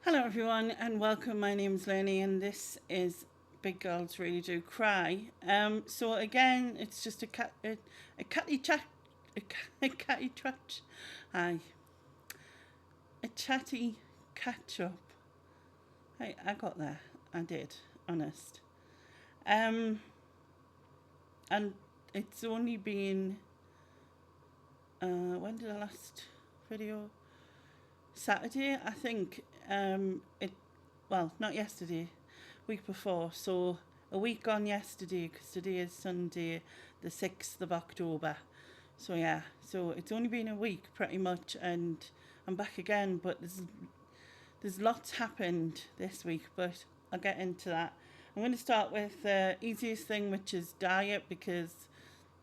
Hello everyone and welcome. My name's Lenny and this is Big Girls Really Do Cry. So again, it's just a catty chat, a catty chat, hi, a chatty catch up. I got there. I did, honest. Um, and it's only been when did I last video? Saturday, I think. Not yesterday, week before. So a week gone yesterday, because today is Sunday, the 6th of October. So yeah, so it's only been a week pretty much, and I'm back again. But there's lots happened this week, but I'll get into that. I'm going to start with the easiest thing, which is diet, because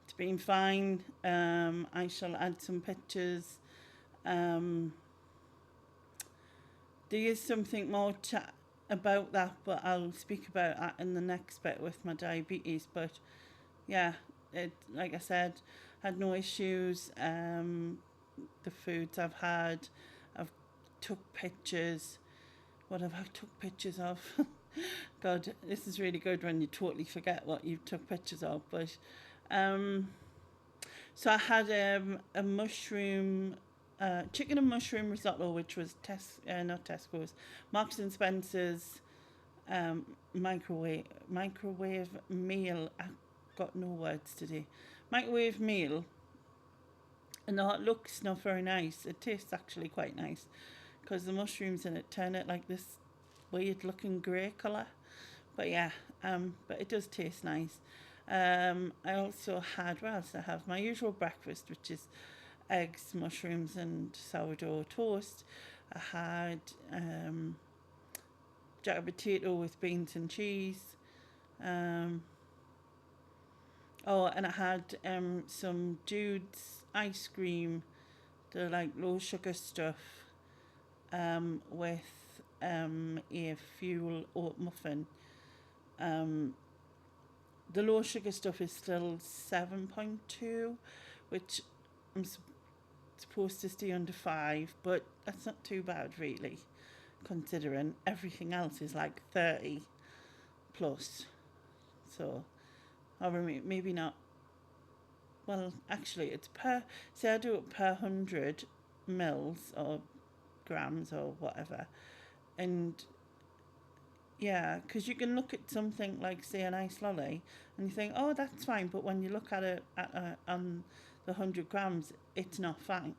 it's been fine. I shall add some pictures. Um, there is something more about that, but I'll speak about that in the next bit with my diabetes. But yeah, like I said, had no issues. The foods I've had, I've took pictures. What have I took pictures of? God, this is really good when you totally forget what you took pictures of. But um, so I had a mushroom, chicken and mushroom risotto, which was not Tesco's, Marks and Spencer's microwave meal. I got no words today. Microwave meal, and it looks not very nice. It tastes actually quite nice because the mushrooms in it turn it like this weird looking grey colour. But yeah, but it does taste nice. I also had, what else I have? My usual breakfast, which is eggs, mushrooms, and sourdough toast. I had jacket potato with beans and cheese. Um, and I had some Jude's ice cream, the like low sugar stuff, with a fuel oat muffin. Um, the low sugar stuff is still 7.2, which I'm supposed to stay under 5, but that's not too bad really, considering everything else is like 30 plus. So, or maybe not. Well, actually, it's per. Say I do it per 100 mils or grams or whatever, and yeah, because you can look at something like, say, an ice lolly, and you think, oh, that's fine. But when you look at it on the 100 grams, it's not fine.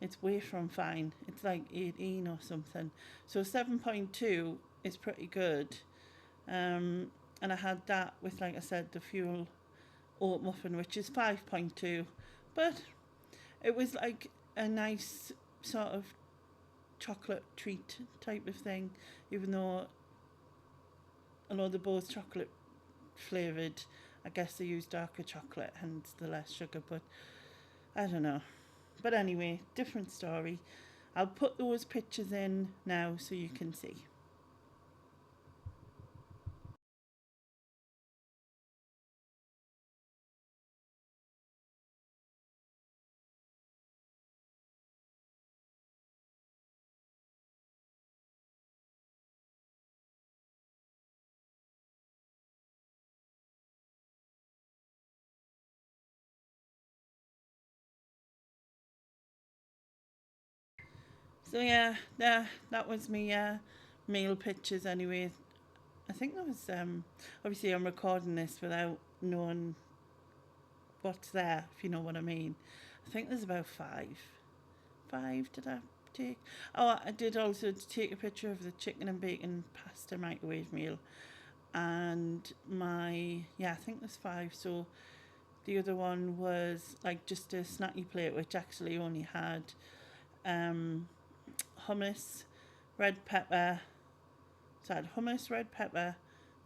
It's way from fine. It's like 18 or something. So 7.2 is pretty good. And I had that with, like I said, the fuel oat muffin, which is 5.2. But it was like a nice sort of chocolate treat type of thing, even though they're both chocolate flavoured. I guess they use darker chocolate, hence the less sugar, but I don't know. But anyway, different story. I'll put those pictures in now so you can see. So yeah, that was me meal pictures anyway. I think that was obviously I'm recording this without knowing what's there, if you know what I mean. I think there's about 5. 5 did I take? Oh, I did also take a picture of the chicken and bacon pasta microwave meal. And I think there's 5. So the other one was like just a snacky plate, which actually only had um, hummus, red pepper. So I had hummus, red pepper,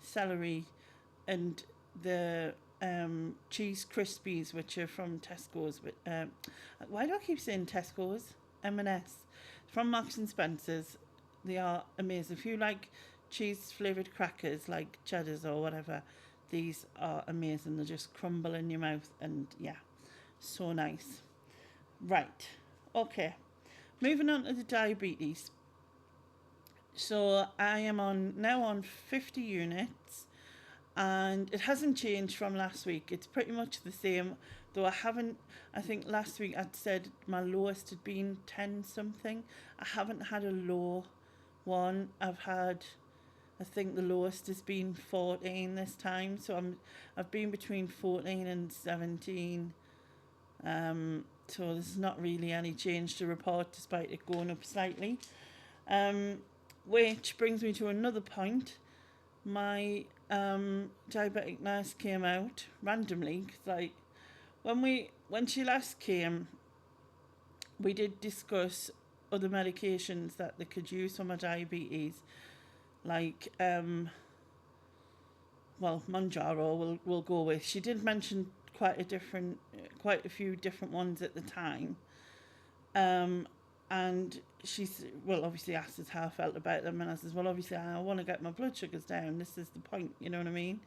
celery, and the cheese crispies, which are from Tesco's. Why do I keep saying Tesco's? M&S. From Marks and Spencer's. They are amazing. If you like cheese flavoured crackers like cheddars or whatever, these are amazing. They just crumble in your mouth and yeah, so nice. Right, okay. Moving on to the diabetes. So I am now on 50 units, and it hasn't changed from last week. It's pretty much the same, though I haven't. I think last week I'd said my lowest had been 10 something. I haven't had a low one. I think the lowest has been 14 this time. So I've been between 14 and 17. So there's not really any change to report despite it going up slightly. Which brings me to another point. My diabetic nurse came out randomly, 'cause, like, when she last came, we did discuss other medications that they could use for my diabetes, like Monjaro we'll go with. She did mention quite a few different ones at the time, and she's obviously asked us how I felt about them, and I says, well, obviously I want to get my blood sugars down. This is the point, you know what I mean?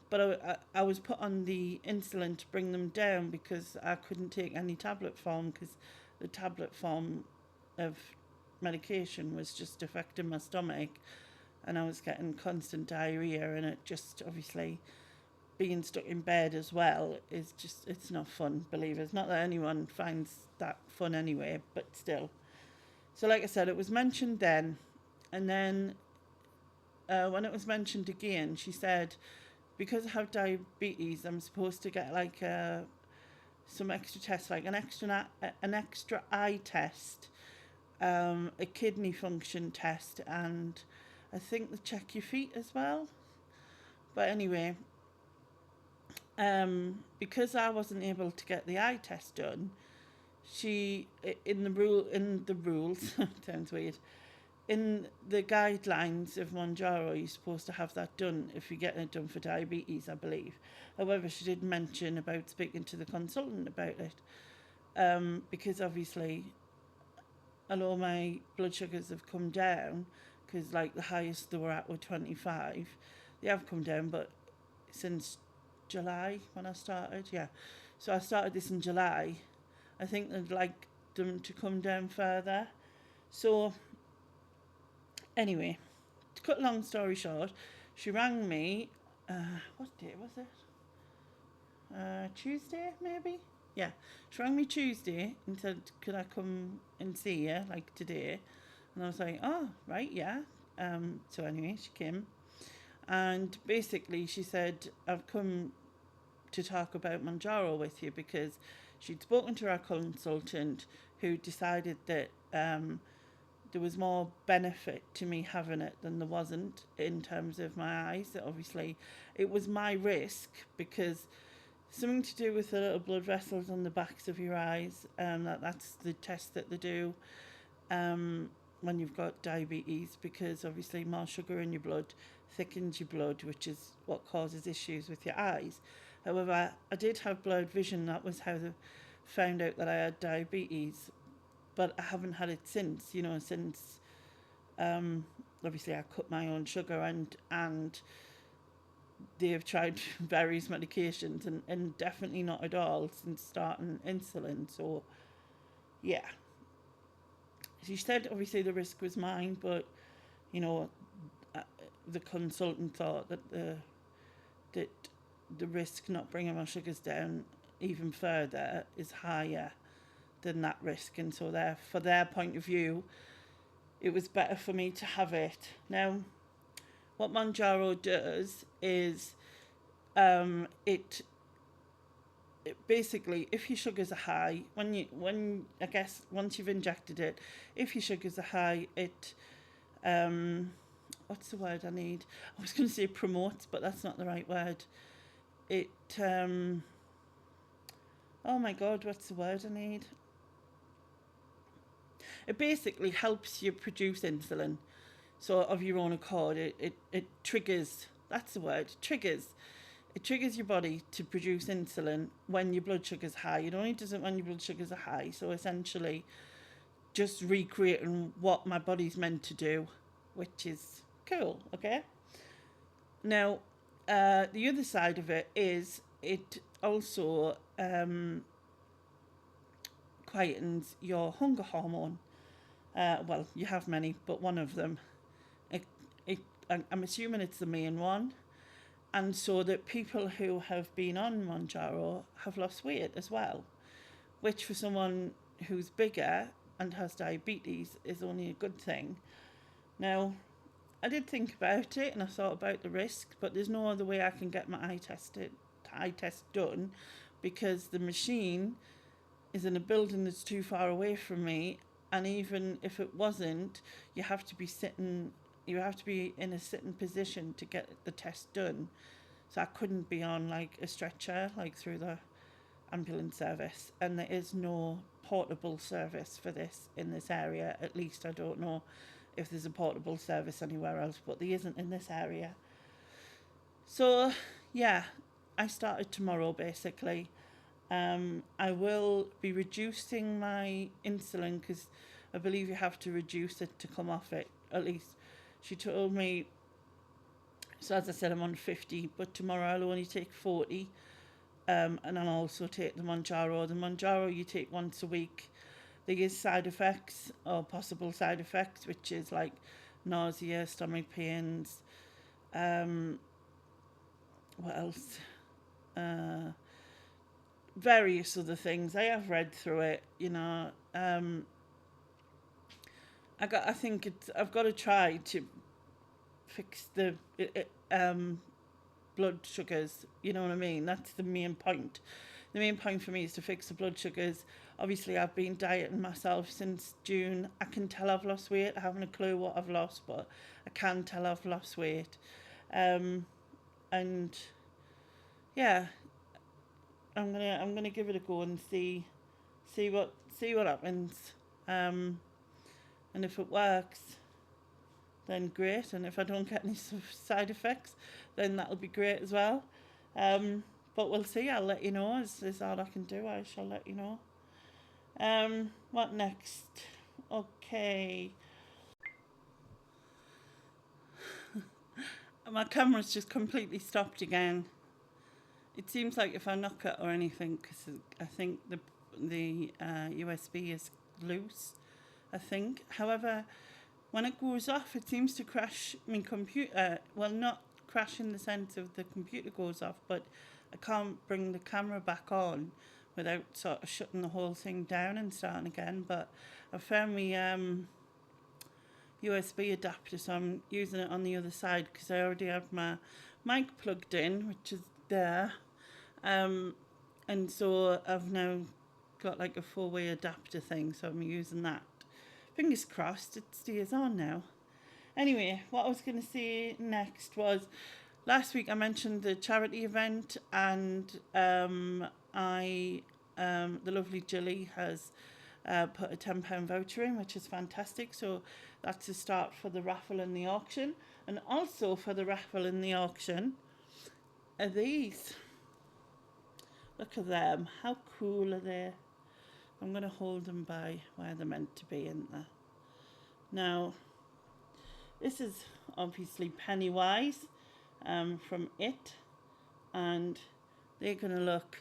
But I was put on the insulin to bring them down because I couldn't take any tablet form, because the tablet form of medication was just affecting my stomach, and I was getting constant diarrhea, and it just obviously being stuck in bed as well is just, it's not fun, believe it. It's not that anyone finds that fun anyway, but still. So like I said, it was mentioned then, and then when it was mentioned again, she said, because I have diabetes, I'm supposed to get like some extra tests, like an extra eye test, a kidney function test, and I think they check your feet as well. But anyway, because I wasn't able to get the eye test done, she in the rules sounds weird. In the guidelines of Monjaro, you're supposed to have that done if you're getting it done for diabetes, I believe. However, she did mention about speaking to the consultant about it, because obviously, although my blood sugars have come down, because like the highest they were at were 25, they have come down, but since July when I started, yeah. So I started this in July. I think they'd like them to come down further. So anyway, to cut a long story short, she rang me, what day was it? Tuesday, maybe? Yeah. She rang me Tuesday and said, could I come and see you, like today? And I was like, oh, right, yeah. So anyway, she came. And basically she said, I've come to talk about Monjaro with you because she'd spoken to our consultant, who decided that there was more benefit to me having it than there wasn't in terms of my eyes. Obviously, it was my risk, because something to do with the little blood vessels on the backs of your eyes. That's the test that they do when you've got diabetes, because obviously more sugar in your blood thickens your blood, which is what causes issues with your eyes. However, I did have blurred vision. That was how they found out that I had diabetes, but I haven't had it since, since obviously I cut my own sugar, and they have tried various medications, and definitely not at all since starting insulin. So yeah, she said obviously the risk was mine, but the consultant thought that the risk not bringing my sugars down even further is higher than that risk, and so for their point of view, it was better for me to have it. Now, what Monjaro does is it basically, if your sugars are high, when I guess once you've injected it, if your sugars are high, it what's the word I need? I was going to say promotes, but that's not the right word. It oh my god, what's the word I need? It basically helps you produce insulin. So of your own accord, it triggers, that's the word, triggers. It triggers your body to produce insulin when your blood sugar's high. It only does it when your blood sugars are high. So essentially, just recreating what my body's meant to do, which is cool, okay? Now, the other side of it is it also quietens your hunger hormone. Well, you have many, but one of them. It, I'm assuming it's the main one. And so that people who have been on Mounjaro have lost weight as well, which for someone who's bigger and has diabetes is only a good thing. Now, I did think about it and I thought about the risk, but there's no other way I can get my eye test done, because the machine is in a building that's too far away from me, and even if it wasn't, you have to be in a sitting position to get the test done. So I couldn't be on like a stretcher, like through the ambulance service, and there is no portable service for this in this area. At least I don't know if there's a portable service anywhere else, but there isn't in this area. So yeah, I started tomorrow basically. I will be reducing my insulin, because I believe you have to reduce it to come off it. At least she told me. So as I said, I'm on 50, but tomorrow I'll only take 40. And I'll also take the Mounjaro. The Mounjaro you take once a week. There is side effects, or possible side effects, which is like nausea, stomach pains. What else? Various other things. I have read through it, you know. I think I've got to try to fix the blood sugars, you know what I mean? That's the main point. The main point for me is to fix the blood sugars. Obviously, I've been dieting myself since June. I can tell I've lost weight. I haven't a clue what I've lost, but I can tell I've lost weight. And yeah, I'm gonna give it a go and see what happens. And if it works, then great. And if I don't get any side effects, then that'll be great as well. But we'll see. I'll let you know. Is all I can do. I shall let you know. What next? Okay. My camera's just completely stopped again. It seems like if I knock it or anything, because I think the USB is loose, I think. However, when it goes off, it seems to crash my computer. Well, not crash in the sense of the computer goes off, but I can't bring the camera back on without sort of shutting the whole thing down and starting again. But I found my USB adapter, so I'm using it on the other side, because I already have my mic plugged in, which is there. And so I've now got like a 4-way adapter thing, so I'm using that. Fingers crossed it stays on now. Anyway, what I was going to say next was, last week I mentioned the charity event, and the lovely Jilly has put a £10 voucher in, which is fantastic. So that's a start for the raffle and the auction. And also for the raffle and the auction are these. Look at them. How cool are they? I'm going to hold them by where they're meant to be, isn't they? Now, this is obviously Pennywise from It, and they're going to look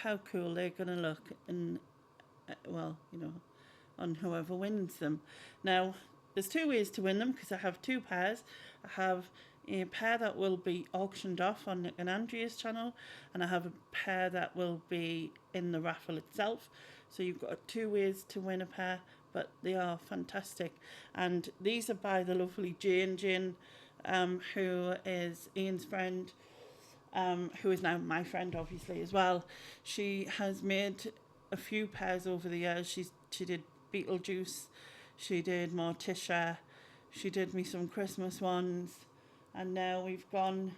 how cool they're going to look in, well, you know, on whoever wins them. Now, there's 2 ways to win them, because I have 2 pairs. I have a pair that will be auctioned off on Nick and Andrea's channel, and I have a pair that will be in the raffle itself. So you've got 2 ways to win a pair, but they are fantastic. And these are by the lovely Jane, who is Ian's friend, who is now my friend obviously as well. She has made a few pairs over the years. She did Beetlejuice, she did Morticia, she did me some Christmas ones, and now we've gone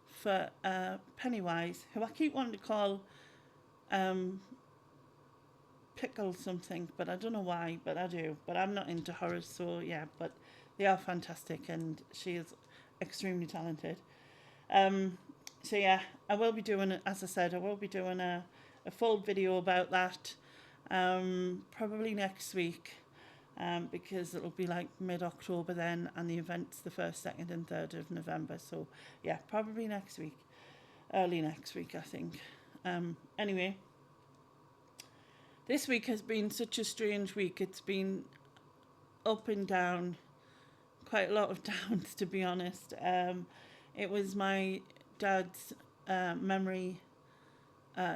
for Pennywise, who I keep wanting to call Pickle something, but I don't know why, but I do. But I'm not into horrors, so yeah, but they are fantastic, and she is extremely talented. So yeah, I will be doing, as I said, I will be doing a full video about that probably next week, because it'll be like mid-October then, and the event's the 1st, 2nd and 3rd of November. So yeah, probably next week, early next week I think. Anyway, This week has been such a strange week. It's been up and down, quite a lot of downs, to be honest. It was my dad's memory.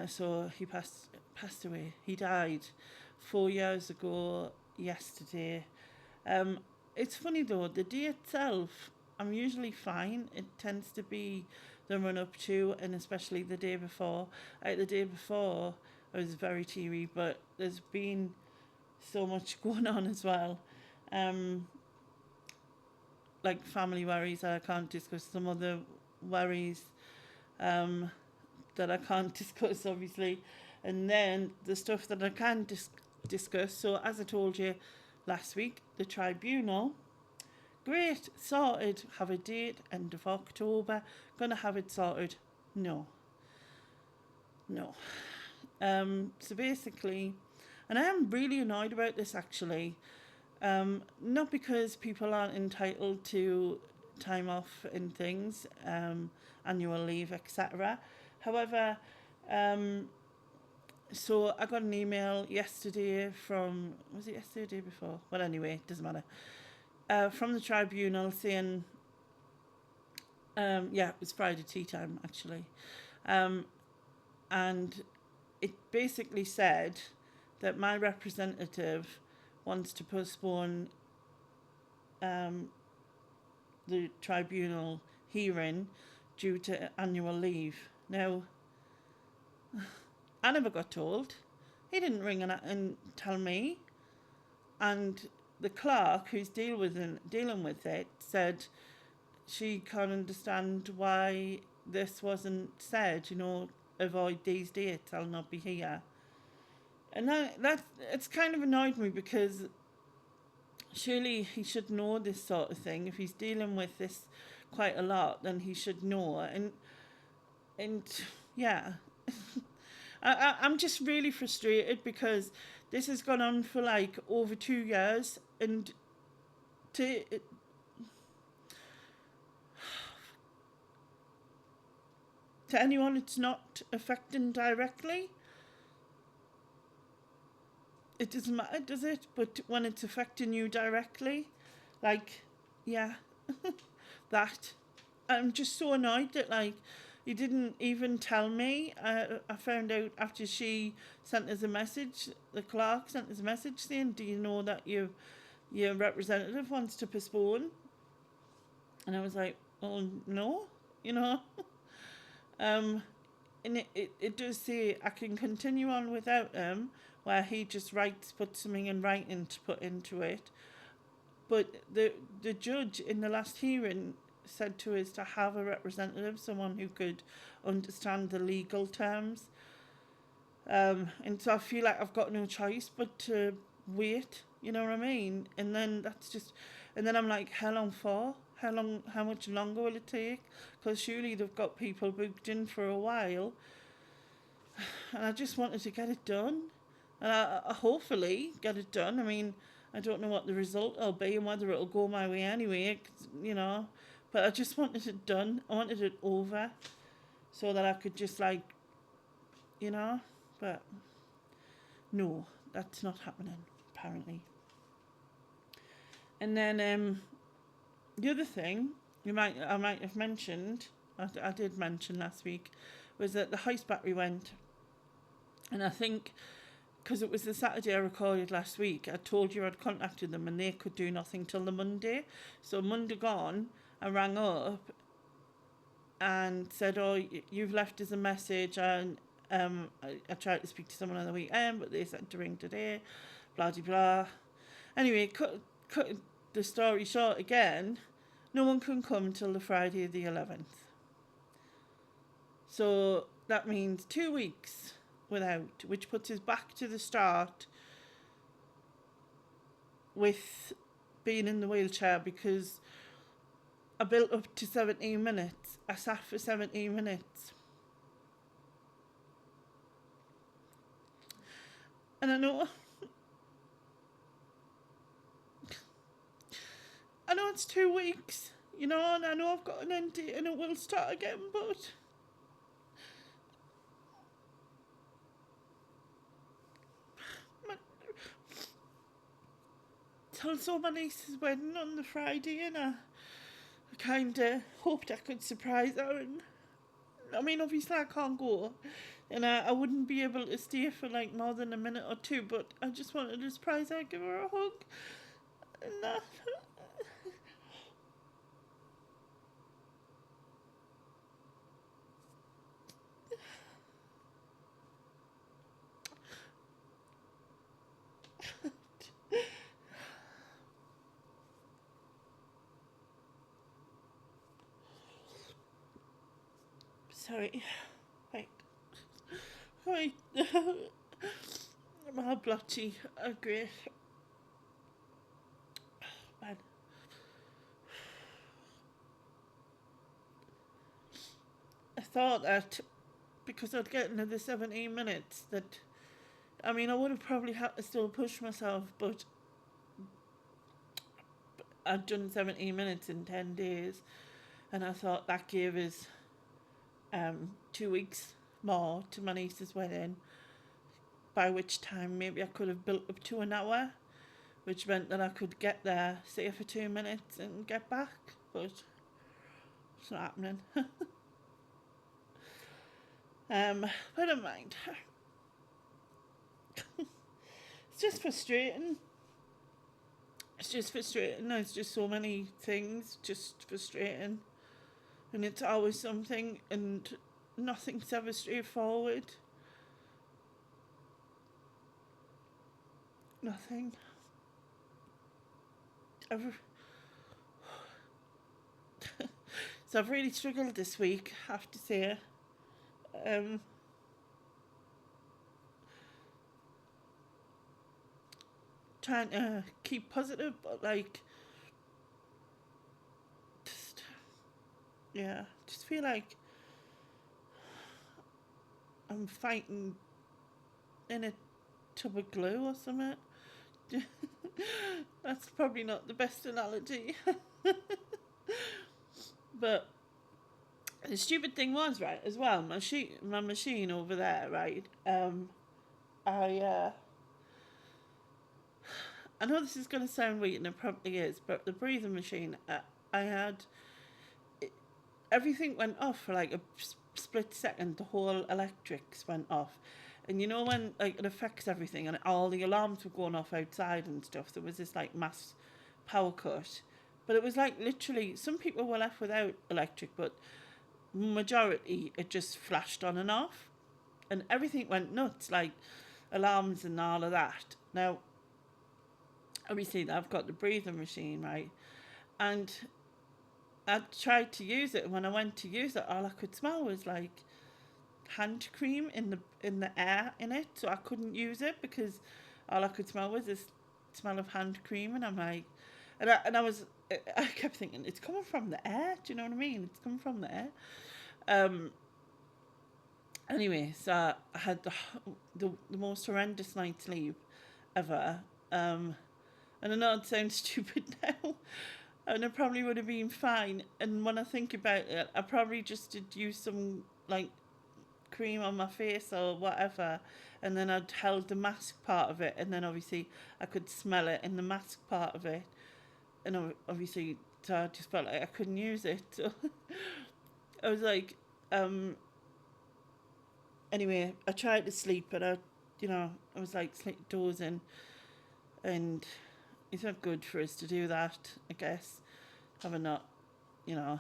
So he passed away. He died 4 years ago yesterday. It's funny though, the day itself, I'm usually fine. It tends to be the run up to, and especially the day before. The day before, I was very teary, but there's been so much going on as well. Like family worries that I can't discuss, some other worries that I can't discuss, obviously, and then the stuff that I can discuss. So, as I told you last week, the Tribunal, great, sorted, have a date, end of October, gonna have it sorted. No. So basically, and I am really annoyed about this actually, not because people aren't entitled to time off and things, annual leave, etc. However, so I got an email yesterday from, was it yesterday or the day before? Well, anyway, it doesn't matter. From the Tribunal saying, yeah, it was Friday tea time actually. And it basically said that my representative wants to postpone the Tribunal hearing due to annual leave. Now, I never got told. He didn't ring and tell me. And the clerk who's dealing with it said she can't understand why this wasn't said, avoid these dates, I'll not be here. And it's kind of annoyed me, because surely he should know this sort of thing. If he's dealing with this quite a lot, then he should know. And yeah, I'm just really frustrated, because this has gone on for like over 2 years, and to anyone it's not affecting directly, it doesn't matter, does it? But when it's affecting you directly, like, yeah, that, I'm just so annoyed that, like, you didn't even tell me. I found out after she sent us a message, the clerk sent us a message saying, do you know that your representative wants to postpone? And I was like, oh, no, and it does say I can continue on without him, where he just puts something in writing to put into it. But the judge in the last hearing said to us to have a representative, someone who could understand the legal terms. And so I feel like I've got no choice but to wait, you know what I mean? And then I'm like, how long for? How much longer will it take? Because surely they've got people booked in for a while. And I just wanted to get it done. And I hopefully get it done. I mean, I don't know what the result will be and whether it'll go my way anyway, but I just wanted it done. I wanted it over so that I could just but no, that's not happening, apparently. And then the other thing I might have mentioned, I did mention last week, was that the house battery went. And I think, because it was the Saturday I recorded last week, I told you I'd contacted them and they could do nothing till the Monday. So Monday gone, I rang up and said, oh, you've left us a message, and I tried to speak to someone on the weekend, but they said to ring today, blah, blah, blah. Anyway, cut the story short again, no one can come till the Friday the 11th. So that means 2 weeks without, which puts us back to the start with being in the wheelchair, because I built up to 17 minutes. I sat for 17 minutes. And I know it's 2 weeks, and I know I've got an end date and it will start again, but also my niece's wedding on the Friday, and I kind of hoped I could surprise her. And I mean, obviously I can't go, and I wouldn't be able to stay for like more than a minute or two, but I just wanted to surprise her, give her a hug, and that. Sorry. Right. Right. I'm all blotchy. Great. Man. I thought that because I'd get another 17 minutes that, I mean, I would have probably had to still push myself, but I'd done 17 minutes in 10 days, and I thought that gave us 2 weeks more to my niece's wedding, by which time maybe I could have built up to an hour, which meant that I could get there, say, for 2 minutes and get back, but it's not happening. But never mind. It's just frustrating. There's just so many things just frustrating, and it's always something, and nothing's ever straightforward. Nothing. So I've really struggled this week, I have to say. Trying to keep positive, but like, just feel like I'm fighting in a tub of glue or something. That's probably not the best analogy. But the stupid thing was, right, as well, my machine over there, right, I know this is going to sound weird, and it probably is, but the breathing machine, I had, everything went off for like a split second. The whole electrics went off, and you know when like it affects everything, and all the alarms were going off outside and stuff. There was this like mass power cut, but it was like literally some people were left without electric, but majority it just flashed on and off, and everything went nuts, like alarms and all of that. Now, obviously, I've got the breathing machine, right, and I tried to use it. When I went to use it, all I could smell was like hand cream in the air in it, so I couldn't use it because all I could smell was this smell of hand cream, and I'm like, I kept thinking it's coming from the air. Do you know what I mean? It's coming from the air. Anyway, so I had the most horrendous night's sleep ever. And I know it sounds stupid now, and it probably would have been fine. And when I think about it, I probably just did use some like cream on my face or whatever, and then I'd held the mask part of it, and then obviously I could smell it in the mask part of it, and obviously so I just felt like I couldn't use it. So I was like, anyway, I tried to sleep, but I was like dozing, and it's not good for us to do that, I guess, having not, so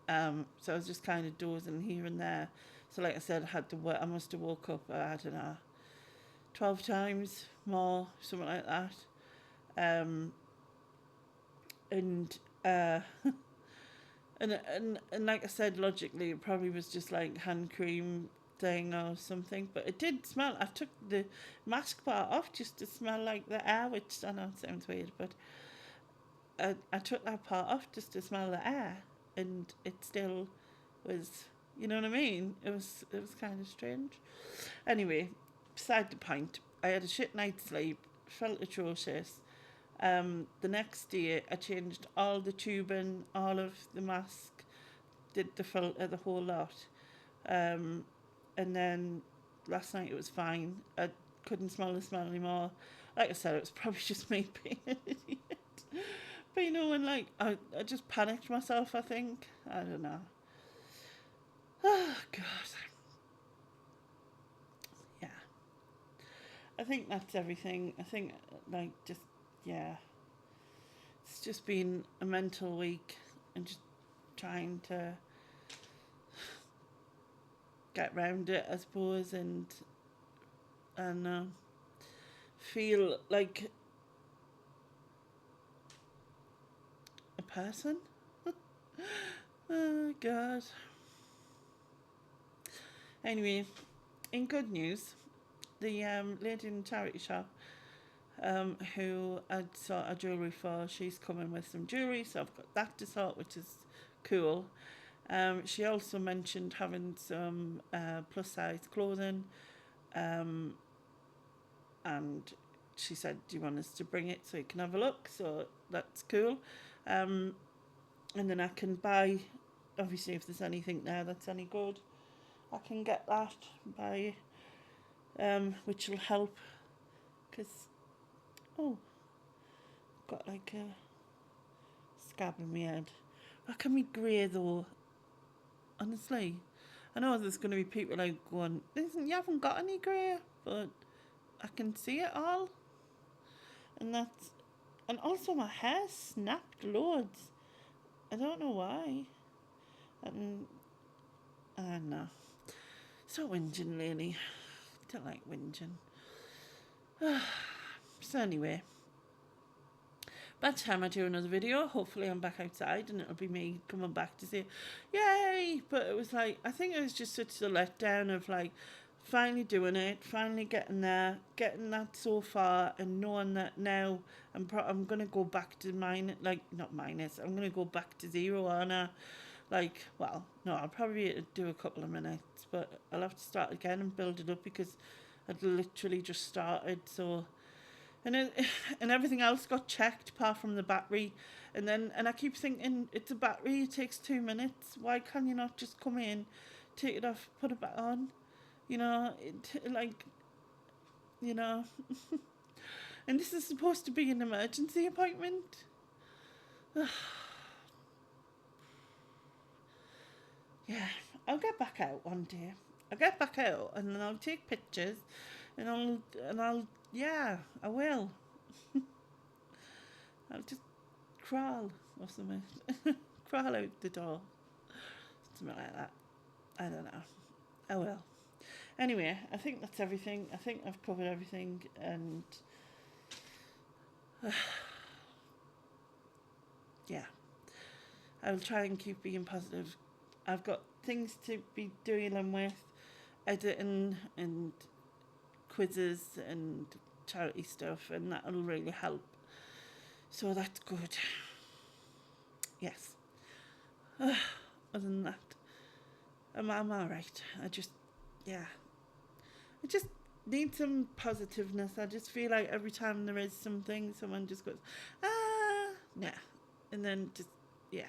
I was just kind of dozing here and there. So like I said, I must have woke up, I don't know, 12 times more, something like that. And and like I said, logically, it probably was just like hand cream thing or something, but it did smell. I took the mask part off just to smell like the air, which I know sounds weird, but I took that part off just to smell the air, and it still was, you know what I mean? It was kind of strange. Anyway, beside the point, I had a shit night's sleep, felt atrocious. The next day, I changed all the tubing, all of the mask, did the filter, the whole lot. And then last night it was fine. I couldn't smell the smell anymore. Like I said, it was probably just me being an idiot. But when like I just panicked myself, I think. I don't know. Oh God. Yeah. I think that's everything. I think like just yeah. It's just been a mental week and just trying to get round it, I suppose, and feel like a person. Oh God. Anyway, in good news, the lady in the charity shop who I'd sought a jewellery for, she's coming with some jewellery, so I've got that to sort, which is cool. She also mentioned having some plus size clothing, and she said, do you want us to bring it so you can have a look? So that's cool. And then I can buy, obviously if there's anything there that's any good, I can get that, buy, which will help, because, oh, got like a scab in my head. Why can we grey though? Honestly, I know there's going to be people like going, listen, you haven't got any grey, but I can see it all. And that's, and also my hair snapped loads. I don't know why. And I don't know. So whinging, really. Don't like whinging. So anyway, by the time I do another video, hopefully I'm back outside and it'll be me coming back to say, yay! But it was like, I think it was just such a letdown of like, finally doing it, finally getting there, getting that so far, and knowing that now I'm going to go back to not minus, I'm going to go back to zero, aren't I? Like, well, no, I'll probably do a couple of minutes, but I'll have to start again and build it up because I'd literally just started, so... And everything else got checked apart from the battery. And I keep thinking, it's a battery, it takes 2 minutes. Why can you not just come in, take it off, put it back on? And this is supposed to be an emergency appointment. Yeah, I'll get back out one day. I'll get back out and then I'll take pictures and yeah, I will. I'll just crawl or something. Crawl out the door. Something like that. I don't know. I will. Anyway, I think that's everything. I think I've covered everything and yeah. I'll try and keep being positive. I've got things to be dealing with, editing and quizzes and charity stuff, and that'll really help. So that's good. Yes. Other than that, I'm alright. I just need some positiveness. I just feel like every time there is something, someone just goes, nah. And then just, yeah.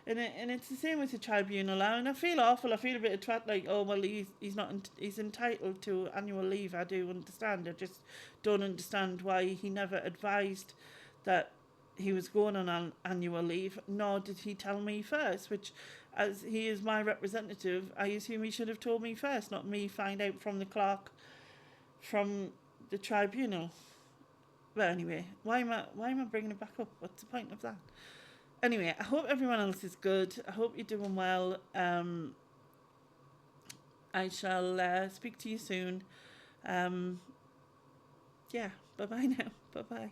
And it's the same with the tribunal. And I feel awful. I feel a bit of twat, like, oh, well, he's entitled to annual leave. I do understand. I just don't understand why he never advised that he was going on annual leave, nor did he tell me first, which, as he is my representative, I assume he should have told me first, not me find out from the clerk from the tribunal. But anyway, why am I bringing it back up? What's the point of that? Anyway, I hope everyone else is good. I hope you're doing well. I shall speak to you soon. Yeah, bye-bye now. Bye-bye.